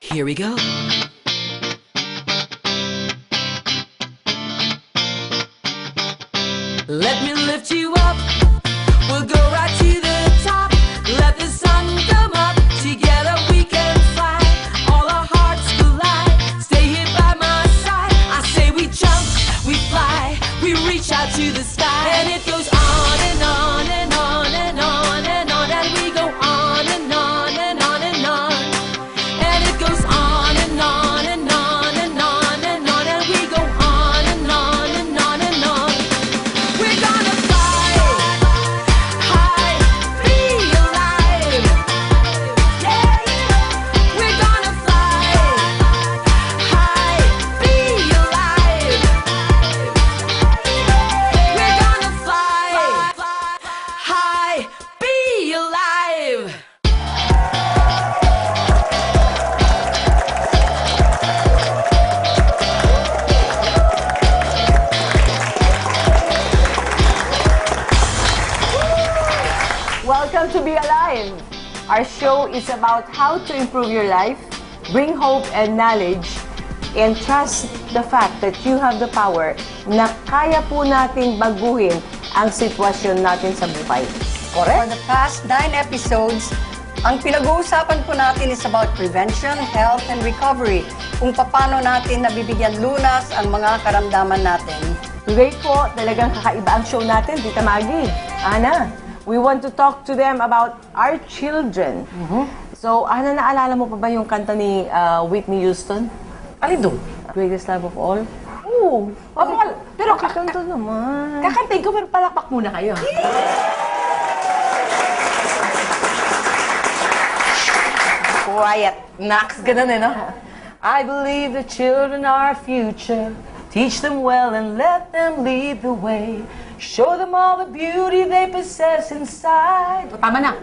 Here we go. Let me lift you up. We'll go right to the top. Let the sun come up. Together we can fly. All our hearts collide. Stay here by my side. I say we jump, we fly. We reach out to the sky. And it goes on and on and on and on and on. And we go on and on and on and on. And it goes on and on and on and on and on. And we go on and on and on and on. We're gonna fly high, be alive. Yeah, we're gonna fly high, be alive. We're gonna fly high, be alive. Welcome to Be Alive! Our show is about how to improve your life, bring hope and knowledge, and trust the fact that you have the power na kaya po nating baguhin ang sitwasyon natin sa buhay. For Correct? the past 9 episodes, ang pinag-uusapan po natin is about prevention, health, and recovery. Kung paano natin nabibigyan lunas ang mga karamdaman natin. Today po, talagang kakaiba ang show natin, Tita Maggie. Ana, we want to talk to them about our children. So, Ana, naalala mo pa ba yung kanta ni Whitney Houston? Alin doon? Greatest Love of All? Oo. Pero kakanta naman. Kakantay ko, pero palakpak muna kayo. Quiet. Nax, ganun eh, no? I believe the children are our future. Teach them well and let them lead the way. Show them all the beauty they possess inside. Tama na.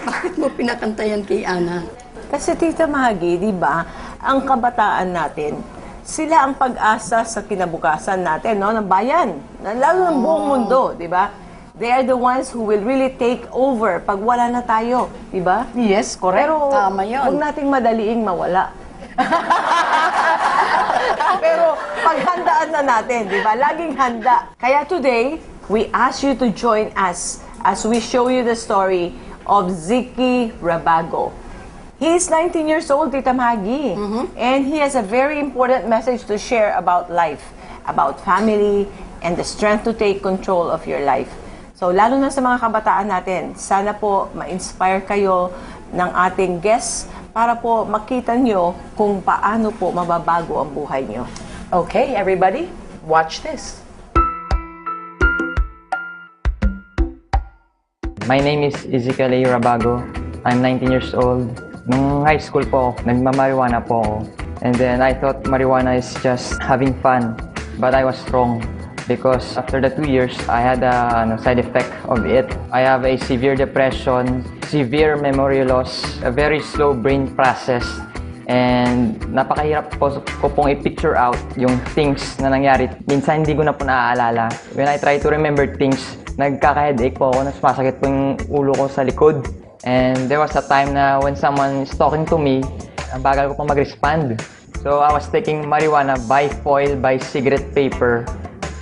Bakit mo pinakantayan kay Ana? Kasi Tita Maggie, di ba, ang kabataan natin, sila ang pag-asa sa kinabukasan natin, no, ng bayan, lalo ng buong mundo, di ba? They are the ones who will really take over pag wala na tayo, di ba? Yes, correct. Pero Tama yun. huwag nating madaliing mawala. Pero paghandaan na natin, di ba? Laging handa. Kaya today, we ask you to join us as we show you the story of Ziki Rabago. He is 19 years old, Tita Maggie. And he has a very important message to share about life, about family, and the strength to take control of your life. So, lalo na sa mga kabataan natin, sana po ma-inspire kayo ng ating guests para po makita nyo kung paano po mababago ang buhay nyo. Okay, everybody, watch this. My name is Ezekiel A. Rabago. I'm 19 years old. Nung high school po, nagmamarijuana po ako. And then I thought marijuana is just having fun. But I was wrong. Because after the 2 years, I had a side effect of it. I have a severe depression, severe memory loss, a very slow brain process, and napakahirap po ko pong i-picture out yung things na nangyari. Minsan hindi ko na po naaalala. When I try to remember things, nagkaka-headache po ako, sumasakit po yung ulo ko sa likod. And there was a time na when someone is talking to me, ang bagal ko pong mag-respond. So I was taking marijuana by foil, by cigarette paper,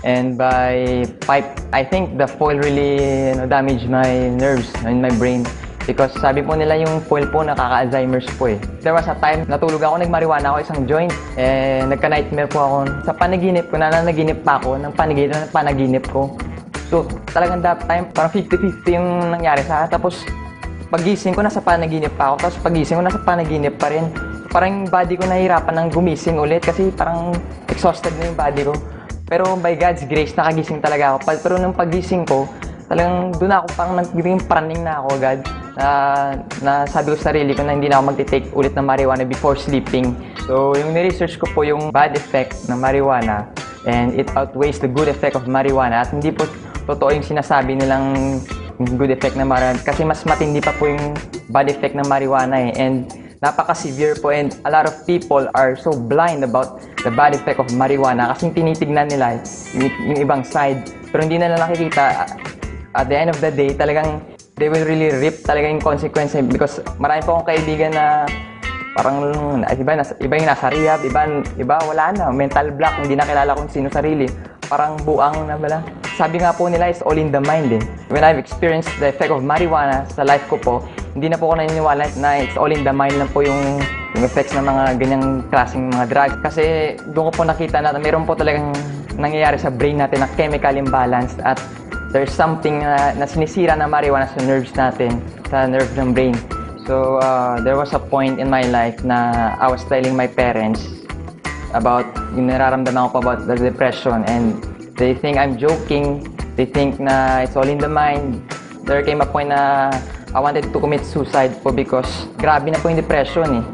and by pipe. I think the foil really damaged my nerves in my brain. Because sabi po nila yung foil po nakaka-Alzheimer's po eh. There was a time natulog ako, nagmarijuana ako isang joint. Nagka-nightmare po ako. Sa panaginip ko, nananaginip pa ako ng panaginip ko. So talagang that time, parang 50-50 yung nangyari sa akin. Tapos pagising ko, nasa panaginip pa ako. Tapos pagising ko, nasa panaginip pa rin. So, parang yung body ko nahihirapan ng gumising ulit kasi parang exhausted na yung body ko. Pero by God's grace, nakagising talaga ako. Pero nung pagising ko, talagang doon ako parang nagiging praning na ako agad. Na sabi ko sa sarili ko na hindi na ako magte-take ulit ng marijuana before sleeping. So yung ni-research ko po yung bad effect ng marijuana and it outweighs the good effect of marijuana. At hindi po totoo yung sinasabi nilang good effect ng marijuana kasi mas matindi pa po yung bad effect ng marijuana eh. And napaka-severe po and a lot of people are so blind about the bad effect of marijuana kasi tinitignan nila yung ibang side pero hindi nila nakikita at the end of the day talagang They will really reap talaga yung consequence because marami po akong kaibigan na parang iba yung nasa rehab, iba wala na, mental block, hindi nakilala kung sino sarili. Parang buang na bala. Sabi nga po nila, it's all in the mind eh. When I've experienced the effect of marijuana sa life ko po, hindi na po ako naniniwala na it's all in the mind lang po yung effects ng mga ganyang klaseng mga drugs. Kasi doon ko po nakita na mayroon po talagang nangyayari sa brain natin na chemical imbalance at there's something na sinisira na marijuana sa nerves natin, sa nerve ng brain. So, there was a point in my life na I was telling my parents about yung nararamdaman ko about the depression and they think I'm joking, they think na it's all in the mind. There came a point na I wanted to commit suicide po because grabe na po yung depression eh.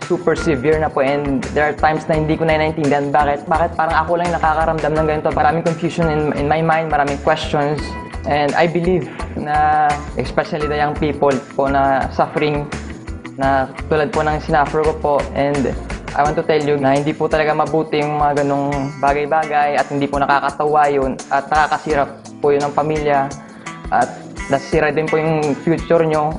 Super severe na po and there are times na hindi ko na naiintindihan bakit parang ako lang yung nakakaramdam ng ganito. Maraming confusion in my mind, maraming questions. And I believe na especially the young people po na suffering na tulad po ng sinuffer ko po and I want to tell you na hindi po talaga mabuti yung mga ganong bagay-bagay at hindi po nakakatawa yun at nakakasira po yun ng pamilya at nasira din po yung future nyo.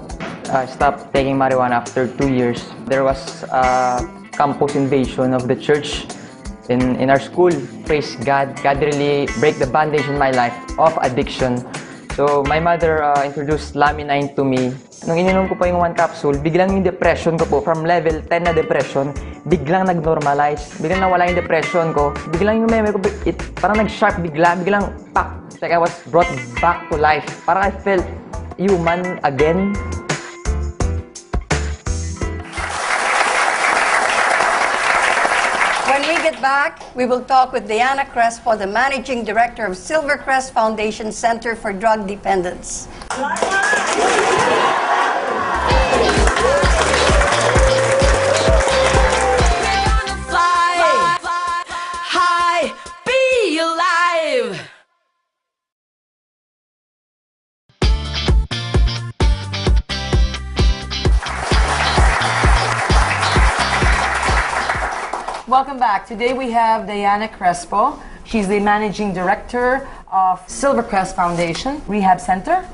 Stop taking marijuana after 2 years. There was a campus invasion of the church in our school. Praise God. God really break the bandage in my life of addiction. So, my mother introduced Laminine to me. Nung ininom ko pa yung 1 capsule, biglang yung depression ko po, from level 10 na depression, biglang nag-normalize. Biglang nawala yung depression ko. Biglang yung memory ko, parang nag-sharp biglang pak. It's like I was brought back to life. Parang I felt human again. When we get back, we will talk with Diana Crespo, the Managing Director of Silvercrest Foundation Center for Drug Dependence. Welcome back. Today we have Diana Crespo. She's the Managing Director of Silvercrest Foundation Rehab Center.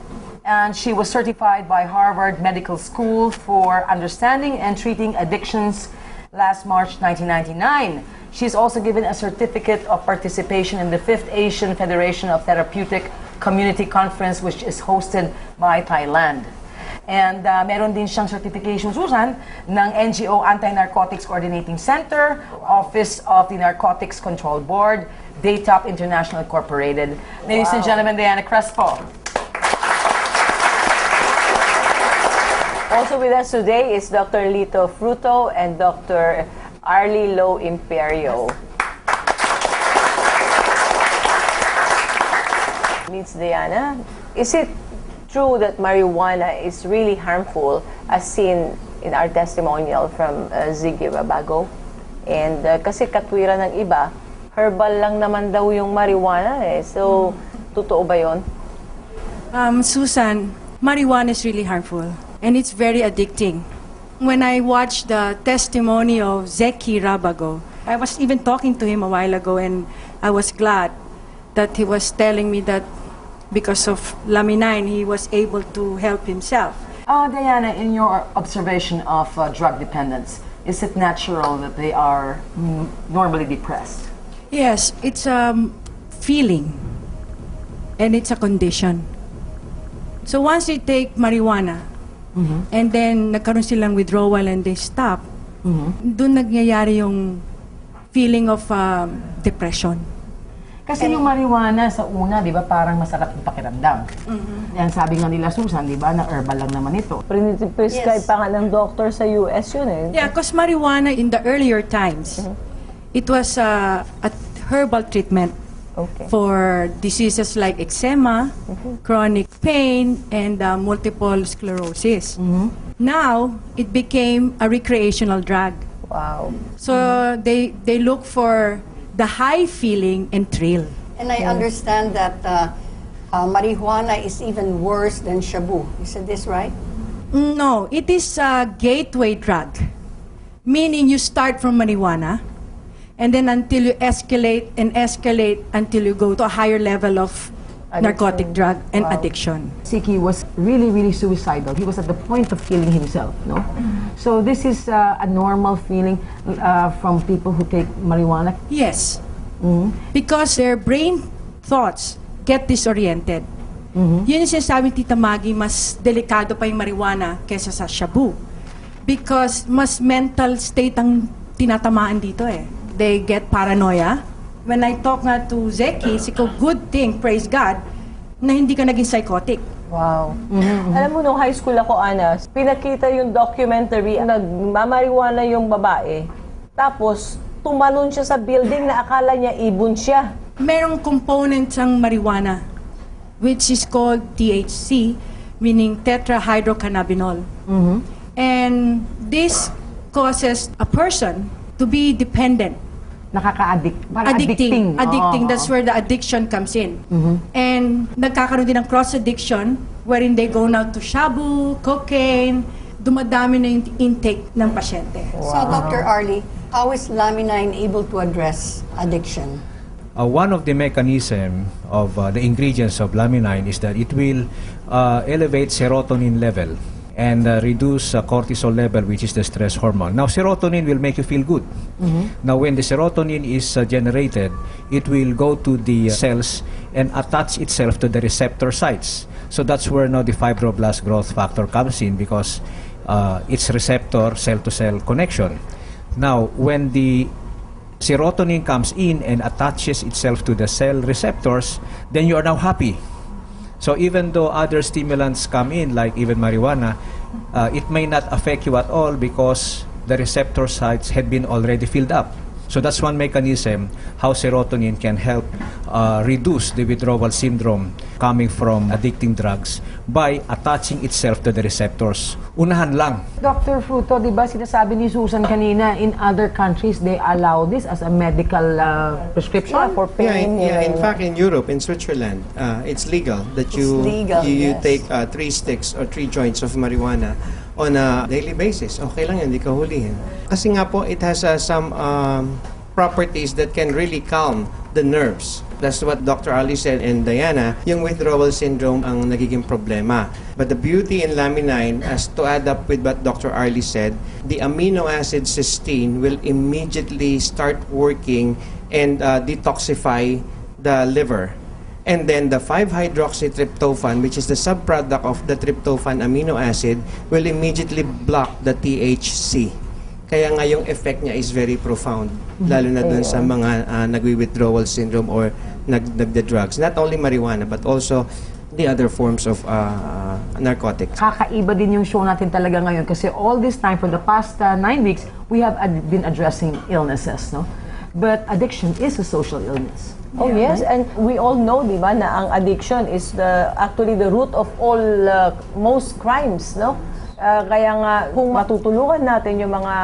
And she was certified by Harvard Medical School for understanding and treating addictions last March 1999. She's also given a certificate of participation in the 5th Asian Federation of Therapeutic Community Conference, which is hosted by Thailand. And meron din siyang certification, Susan, ng NGO Anti-Narcotics Coordinating Center, Office of the Narcotics Control Board, DATOP International Incorporated. Ladies and gentlemen, Diana Crespo. Also with us today is Dr. Lito Fruto and Dr. Arlie Lo Imperio. Meets Diana. Is it true that marijuana is really harmful as seen in our testimonial from Ziggy Rabago? And kasi katwiran ng iba, herbal lang naman daw yung marijuana eh. So, totoo ba yun? Susan, marijuana is really harmful and it's very addicting. When I watched the testimony of Zeki Rabago, I was even talking to him a while ago and I was glad that he was telling me that because of Laminine, he was able to help himself. Diana, in your observation of drug dependence, is it natural that they are normally depressed? Yes, it's a feeling and it's a condition. So once they take marijuana and then nagkaroon silang withdrawal and they stop, doon nagyayari yung feeling of depression. Kasi yung marijuana sa una, di ba, parang masarap yung pakiramdam. Yan, sabi nga nila, Susan, di ba, na herbal lang naman ito. Prescribe pa nga ng doctor sa US yun eh. Yeah, because marijuana in the earlier times, it was a herbal treatment for diseases like eczema, chronic pain, and multiple sclerosis. Now, it became a recreational drug. Wow. So they look for the high feeling and thrill. And I understand that marijuana is even worse than shabu. Is this right? No, it is a gateway drug. Meaning you start from marijuana and then until you escalate and escalate until you go to a higher level of narcotic drug and addiction. Ziki was really, really suicidal. He was at the point of killing himself, no? So this is a normal feeling from people who take marijuana. Yes. Because their brain thoughts get disoriented. Yun yung sinasabi Tita Maggie, mas delikado pa yung marijuana kesa sa shabu. Because mas mental state ang tinatamaan dito eh. They get paranoia. When I talk nga to Zeki, it's a good thing, praise God, na hindi ka naging psychotic. Wow. Alam mo, nung high school ako, Ana, pinakita yung documentary, nagmamariwana yung babae. Tapos, tumalon siya sa building na akala niya ibon siya. Merong component ng marijuana, which is called THC, meaning tetrahydrocannabinol. And this causes a person to be dependent. Nakaka-addict. Addicting. Addicting. That's where the addiction comes in. And nagkakaroon din ng cross-addiction wherein they go now to shabu, cocaine, dumadami na yung intake ng pasyente. So, Dr. Arlie, how is Laminin able to address addiction? One of the mechanism of the ingredients of laminin is that it will elevate serotonin level and reduce cortisol level, which is the stress hormone. Now, serotonin will make you feel good. Now, when the serotonin is generated, it will go to the cells and attach itself to the receptor sites. So that's where now the fibroblast growth factor comes in, because it's receptor cell-to-cell connection. Now, when the serotonin comes in and attaches itself to the cell receptors, then you are now happy. So even though other stimulants come in, like even marijuana, it may not affect you at all because the receptor sites had been already filled up. So that's one mechanism how serotonin can help reduce the withdrawal syndrome coming from addicting drugs by attaching itself to the receptors. Unahan lang. Dr. Fruto, di ba sinasabi ni Susan kanina, in other countries, they allow this as a medical prescription for pain? In fact, in Europe, in Switzerland, it's legal that you take 3 sticks or 3 joints of marijuana on a daily basis. Okay lang yun, hindi ka hulihin. Kasi nga po, it has some properties that can really calm the nerves. That's what Dr. Ali said and Diana, yung withdrawal syndrome ang nagiging problema. But the beauty in laminin, as to add up with what Dr. Ali said, the amino acid cysteine will immediately start working and detoxify the liver. And then the 5-hydroxytryptophan, which is the subproduct of the tryptophan amino acid, will immediately block the THC. Kaya nga yung effect niya is very profound, lalo na dun sa mga nagwi-withdrawal syndrome or nagda-drugs. Not only marijuana, but also the other forms of narcotics. Kakaiba din yung show natin talaga ngayon kasi all this time, for the past 9 weeks, we have been addressing illnesses, no? But addiction is a social illness. Oh yes, and we all know, di ba, na ang addiction is actually the root of all most crimes, no? Kaya nga, kung matutulungan natin yung mga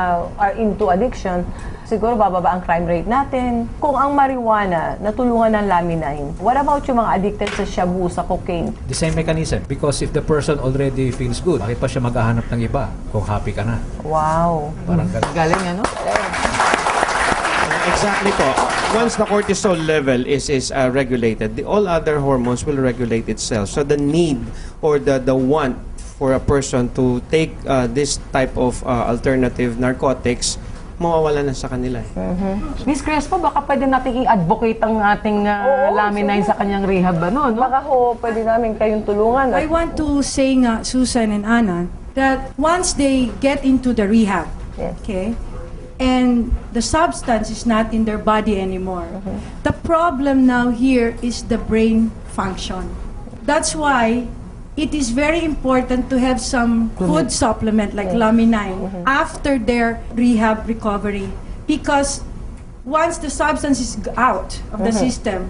are into addiction, siguro bababa ang crime rate natin. Kung ang marijuana natulungan ng laminin, what about yung mga addicted sa shabu, sa cocaine? The same mechanism, because if the person already feels good, bakit pa siya maghahanap ng iba kung happy ka na? Wow. Parang ganun. Galing, ano? Exactly po. Once the cortisol level is regulated, all other hormones will regulate itself. So the need or the want for a person to take this type of alternative narcotics, mawawala na sa kanila. Miss Crespo, baka pwede natin i-advocate ang ating laminin sa kanyang rehab, ano? No? Baka ho, pwede namin kayong tulungan. I want to say nga, Susan and Anna, that once they get into the rehab, okay, and the substance is not in their body anymore, the problem now here is the brain function. That's why it is very important to have some food supplement like laminin after their rehab recovery, because once the substance is out of the system,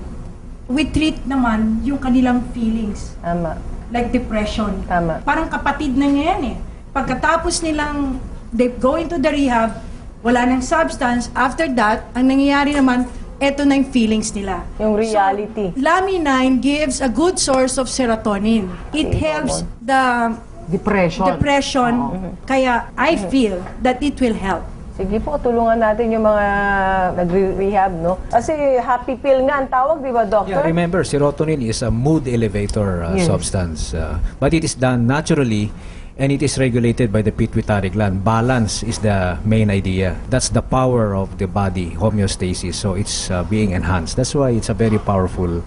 we treat naman yung kanilang feelings. Tama. Like depression. Tama. Parang kapatid na niya yan eh. Pagkatapos nilang they go into the rehab, wala nang substance, after that, ang nangyayari naman, eto na yung feelings nila. Yung reality. So, laminin gives a good source of serotonin. It helps the Depression. Kaya I feel that it will help. Sige po, tulungan natin yung mga nagre-rehab, no? Kasi happy pill nga ang tawag, di ba, doctor? Yeah, remember, serotonin is a mood elevator substance. But it is done naturally and it is regulated by the pituitary gland. Balance is the main idea. That's the power of the body, homeostasis. So it's being enhanced. That's why it's a very powerful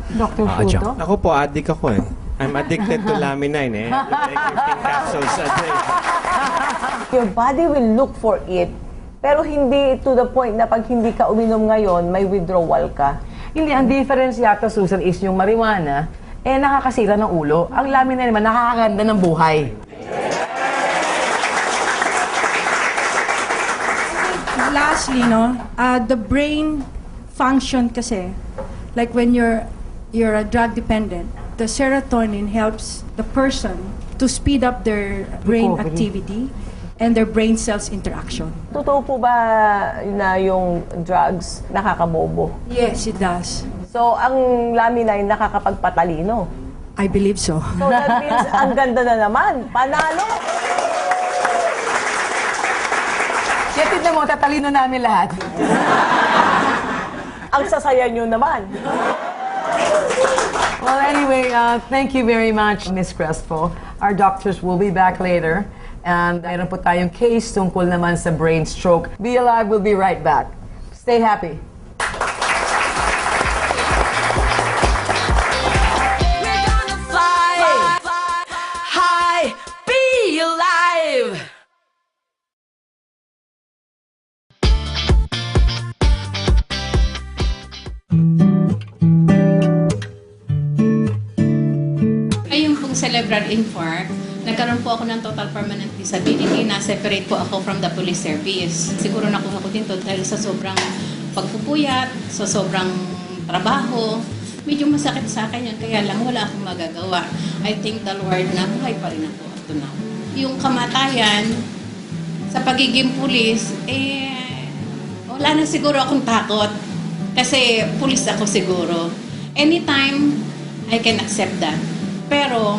adjunct. Ako po, addict ako eh. I'm addicted to laminine eh. Like 15 capsules a day. Your body will look for it, pero hindi to the point na pag hindi ka uminom ngayon, may withdrawal ka. Hindi, ang difference yata, Susan, is yung marijuana, nakakasira ng ulo. Ang laminine naman, nakakaganda ng buhay. Lastly, the brain function kasi, like when you're a drug dependent, the serotonin helps the person to speed up their brain activity and their brain cells interaction. Totoo po ba na yung drugs nakakabobo? Yes, it does. So, ang laminine nakakapagpatalino? I believe so. So, that means ang ganda na naman. Panalo! Kaya tignan mo, tatalino namin lahat. Ang sasaya nyo naman. Well, anyway, thank you very much, Miss Crespo. Our doctors will be back later. And mayroon po tayong case tungkol naman sa brain stroke. Be Alive will be right back. Stay happy. We're gonna fly high, be alive. Ayun pong cerebral infarct, nagkaroon po ako ng total permanent disability. Na-separate po ako from the police service. Siguro nakuha ko din to dahil sa sobrang pagpupuyat, sa sobrang trabaho. Medyo masakit sa akin yun, kaya lang wala akong magagawa. I thank the Lord na buhay pa rin ako up to now. Yung kamatayan, sa pagiging pulis, wala na siguro akong takot. Kasi pulis ako siguro. Anytime, I can accept that. Pero,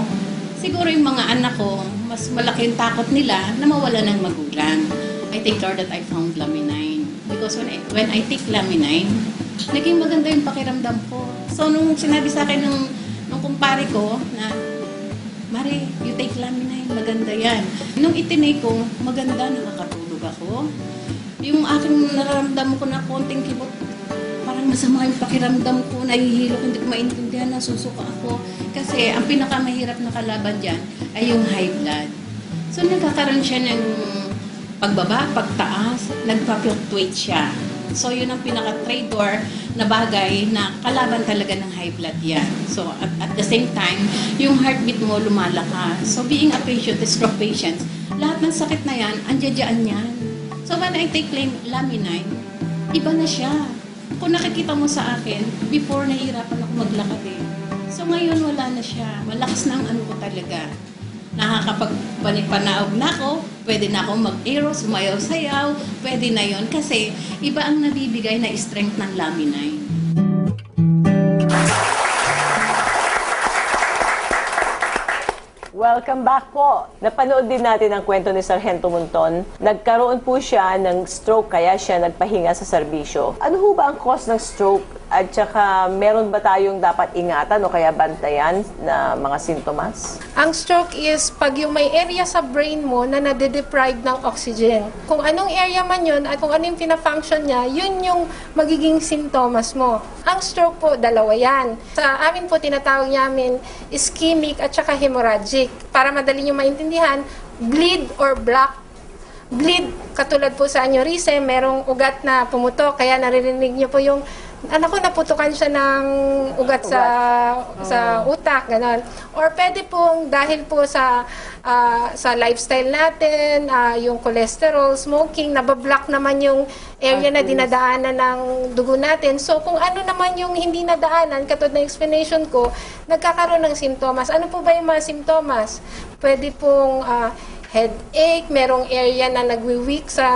siguro yung mga anak ko, mas malaki yung takot nila na mawala ng magulang. I thank Lord that I found laminine. Because when I take laminine, naging maganda yung pakiramdam ko. So, nung sinabi sa akin nung kumpare ko na, Mari, you take laminine, maganda yan. Nung itinay ko, maganda, nakakatulog ako. Yung aking nararamdaman ko na konting kibot, parang masama yung pakiramdam ko, nahihilo ko, hindi ko maintindihan, nasusuka ako. Kasi ang pinakamahirap na kalaban dyan ay yung high blood. So nagkakaroon siya ng pagbaba, pagtaas, nagpa-fluctuate siya. So yun ang pinaka-traitor na bagay na kalaban talaga ng high blood yan. So at the same time, yung heartbeat mo lumalakas. So being a patient, stroke patients, lahat ng sakit na yan, andiyan yan. So when I take laminine, iba na siya. Kung nakikita mo sa akin, before nahihirapan ako maglakad eh. So ngayon wala na siya. Malakas na ang ano ko talaga. Nakakapagpanipanaog na ako, pwede na akong mag-aero, sumayaw-sayaw, pwede na yon kasi iba ang nabibigay na strength ng laminine. Welcome back po. Napanood din natin ang kwento ni Sargento Monton. Nagkaroon po siya ng stroke kaya siya nagpahinga sa serbisyo. Ano ho ba ang cause ng stroke? At saka meron ba tayong dapat ingatan o kaya bantayan na mga sintomas? Ang stroke is pag yung may area sa brain mo na nade-deprive ng oxygen. Kung anong area man yun at kung anong pina-function niya, yun yung magiging sintomas mo. Ang stroke po, dalawa yan. Sa amin po, tinatawag namin ischemic at saka hemorrhagic. Para madali nyo maintindihan, bleed or block. Bleed, katulad po sa aneurysm, merong ugat na pumutok, kaya naririnig nyo po yung anak ko, naputukan siya ng ugat sa utak, gano'n. Or pwede pong dahil po sa lifestyle natin, yung cholesterol, smoking, nabablock naman yung area na dinadaanan ng dugo natin. So kung ano naman yung hindi nadaanan, katulad ng explanation ko, nagkakaroon ng simptomas. Ano po ba yung mga simptomas? Pwede pong headache, merong area na nagwi-weak sa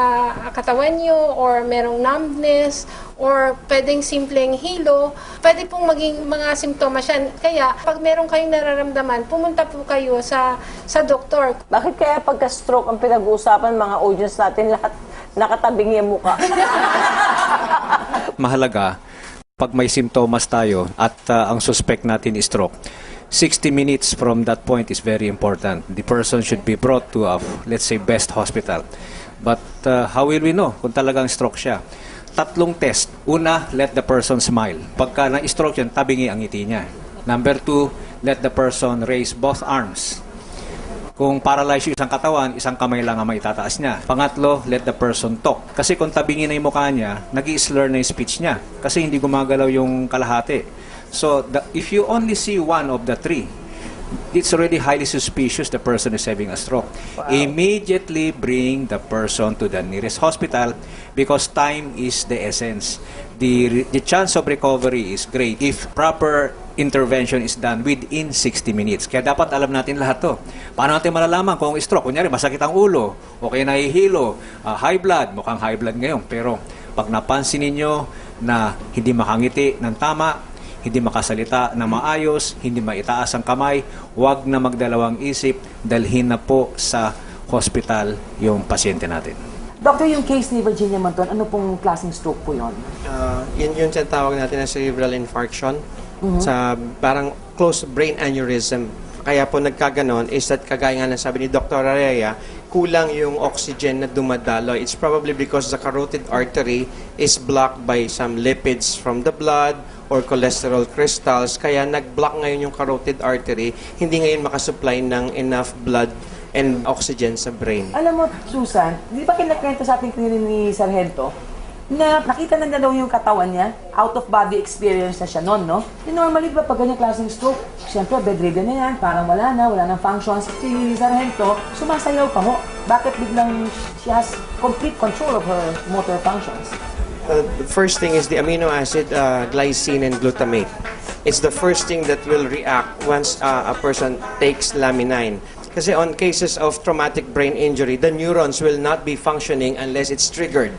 katawan nyo, or merong numbness, or pwedeng simpleng hilo, pwede pong maging mga simptomas yan. Kaya, pag meron kayong nararamdaman, pumunta po kayo sa doktor. Bakit kaya pagka-stroke ang pinag-uusapan mga audience natin, lahat Nakatabing yung mukha. Mahalaga, pag may simptomas tayo at ang suspect natin is stroke, 60 minutes from that point is very important. The person should be brought to a, let's say, best hospital. But how will we know kung talagang stroke siya? 3 test. Una, let the person smile. Pagka na-stroke yan, tabingi ang ngiti niya. Number 2, let the person raise both arms. Kung paralyzed yung isang katawan, isang kamay lang ang maitataas niya. Pangatlo, let the person talk. Kasi kung tabingin na yung mukha niya, nag-i-slur na yung speech niya. Kasi hindi gumagalaw yung kalahati. So, if you only see one of the 3, it's already highly suspicious the person is having a stroke. Wow. Immediately bring the person to the nearest hospital because time is the essence. The chance of recovery is great if proper intervention is done within 60 minutes. Kaya dapat alam natin lahat to. Paano natin malalaman kung stroke? Kunyari, masakit ang ulo, o kaya nahihilo, high blood, mukhang high blood ngayon. Pero pag napansin ninyo na hindi makangiti ng tama, hindi makasalita na maayos, hindi maitaas ang kamay, huwag na magdalawang isip, dalhin na po sa hospital yung pasyente natin. Doctor, yung case ni Virginia Manton, ano pong klaseng stroke po yun? Yun yung tinatawag natin na cerebral infarction. Sa parang close brain aneurysm. Kaya po nagkaganon is that kagaya nga ng sabi ni Dr. Araya, kulang yung oxygen na dumadaloy. It's probably because the carotid artery is blocked by some lipids from the blood or cholesterol crystals. Kaya nag-block ngayon yung carotid artery, hindi ngayon makasupply ng enough blood and oxygen sa brain. Alam mo, Susan, di ba kinakwento sa ating ni Sargento na nakita na daw yung katawan niya, out-of-body experience na siya noon, no? Normally, diba, pag ganyang klaseng stroke, siyempre, bedridden na yan, parang wala ng functions. Si Sargento, sumasayaw pa ho. Bakit biglang she has complete control of her motor functions? The first thing is the amino acid glycine and glutamate. It's the first thing that will react once a person takes laminine. Kasi on cases of traumatic brain injury, the neurons will not be functioning unless it's triggered.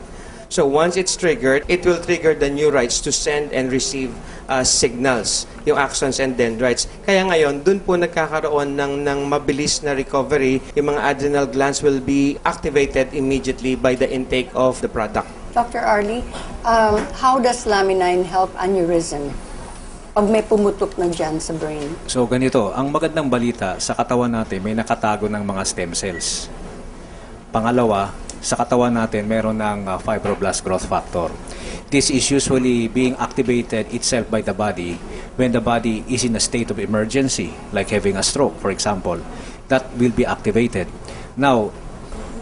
So once it's triggered, it will trigger the neurites to send and receive signals, yung axons and dendrites. Kaya ngayon, dun po nagkakaroon ng mabilis na recovery. Yung mga adrenal glands will be activated immediately by the intake of the product. Dr. Arlie, how does laminine help aneurysm? Pag may pumutok na dyan sa brain. So ganito, ang magandang balita, sa katawan natin may nakatago ng mga stem cells. Pangalawa, sa katawan natin meron ng fibroblast growth factor. This is usually being activated itself by the body when the body is in a state of emergency, like having a stroke, for example. That will be activated. Now,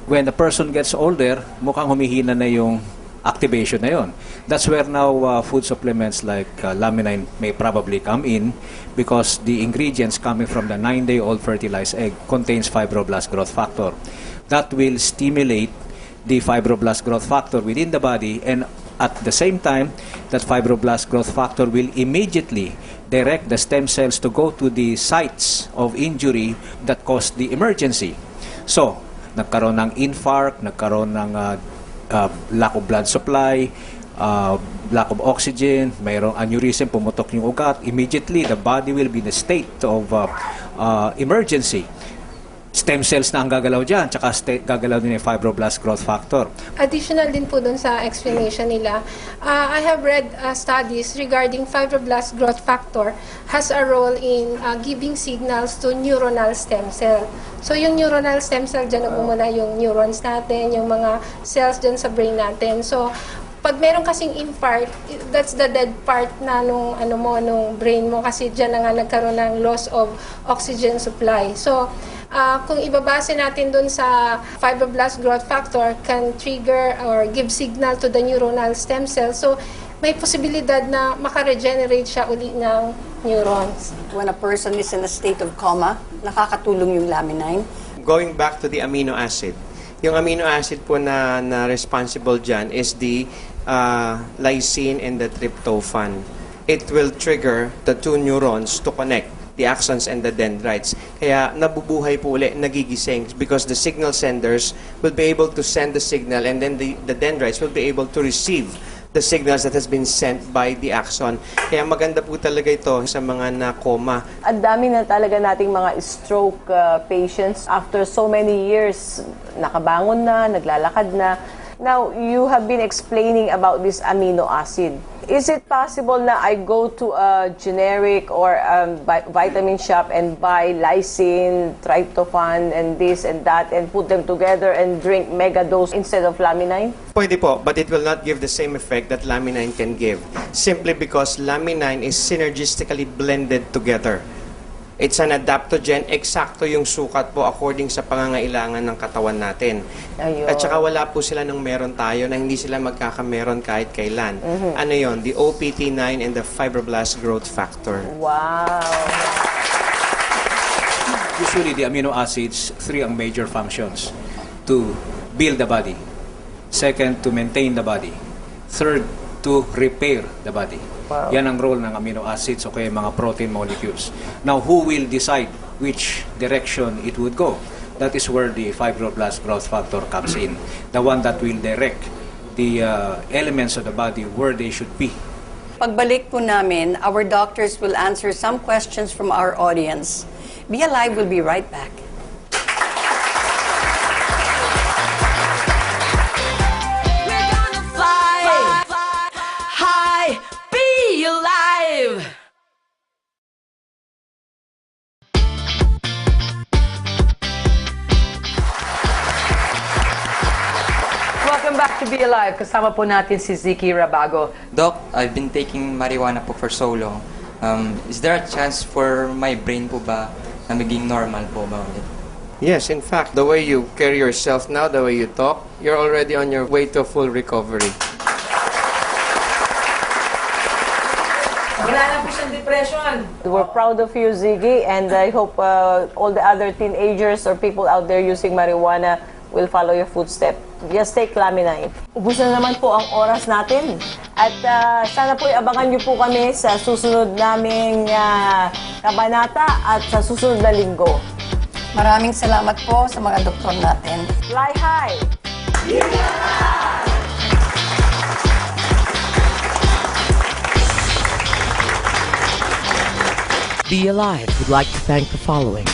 when the person gets older, mukhang humihina na yung activation na yon. That's where now food supplements like laminine may probably come in because the ingredients coming from the 9-day-old fertilized egg contains fibroblast growth factor. That will stimulate the fibroblast growth factor within the body, and at the same time, that fibroblast growth factor will immediately direct the stem cells to go to the sites of injury that caused the emergency. So, nagkaroon ng infarct, nagkaroon ng lack of blood supply, lack of oxygen, mayroong aneurysm, pumutok yung ugat, immediately the body will be in a state of emergency. Stem cells na ang gagalaw dyan, tsaka gagalaw din yung fibroblast growth factor. Additional din po dun sa explanation nila, I have read studies regarding fibroblast growth factor has a role in giving signals to neuronal stem cell. So yung neuronal stem cell, dyan nagmumula yung neurons natin, yung mga cells dyan sa brain natin. So pag meron kasing infarct, that's the dead part na nung brain mo, kasi dyan na nga nagkaroon ng loss of oxygen supply. So kung ibabase natin dun sa fibroblast growth factor can trigger or give signal to the neuronal stem cell. So may posibilidad na makaregenerate siya uli ng neurons. When a person is in a state of coma, nakakatulong yung laminine. Going back to the amino acid, yung amino acid po na responsible dyan is the lysine and the tryptophan. It will trigger the two neurons to connect, the axons and the dendrites. Kaya nabubuhay po ulit, nagigising, because the signal senders will be able to send the signal, and then the dendrites will be able to receive the signals that has been sent by the axon. Kaya maganda po talaga ito sa mga na-coma. Ang dami na talaga nating mga stroke patients. After so many years, nakabangon na, naglalakad na. Now, you have been explaining about this amino acid. Is it possible na I go to a generic or vitamin shop and buy lysine, tryptophan, and this and that, and put them together and drink mega dose instead of laminine? Pwede po, but it will not give the same effect that laminine can give. Simply because laminine is synergistically blended together. It's an adaptogen, eksakto yung sukat po according sa pangangailangan ng katawan natin. Ayun. At saka wala po sila ng meron tayo na hindi sila magkakameron kahit kailan. Ano yon? The OPT9 and the fibroblast growth factor. Wow! Usually, the amino acids, 3 ang major functions. To build the body. Second, to maintain the body. Third, to repair the body. Wow. Yan ang role ng amino acids o kaya mga protein molecules. Now, who will decide which direction it would go? That is where the fibroblast growth factor comes in. The one that will direct the elements of the body where they should be. Pagbalik po namin, our doctors will answer some questions from our audience. Be Alive will be right back. We're gonna fly high, be alive. Welcome back to Be Alive. Kasama po natin si Ziki Rabago. Doc, I've been taking marijuana po for so long. Is there a chance for my brain po ba na maging normal po ba ulit? Yes, in fact, the way you carry yourself now, the way you talk, you're already on your way to full recovery. Wala na po siyang depression. We're proud of you, Ziggy, and I hope all the other teenagers or people out there using marijuana will follow your footsteps. Just take laminine. Ubus na naman po ang oras natin. At sana po abangan niyo po kami sa susunod naming kabanata at sa susunod na linggo. Maraming salamat po sa mga doktor natin. Fly high! Be Alive would like to thank the following: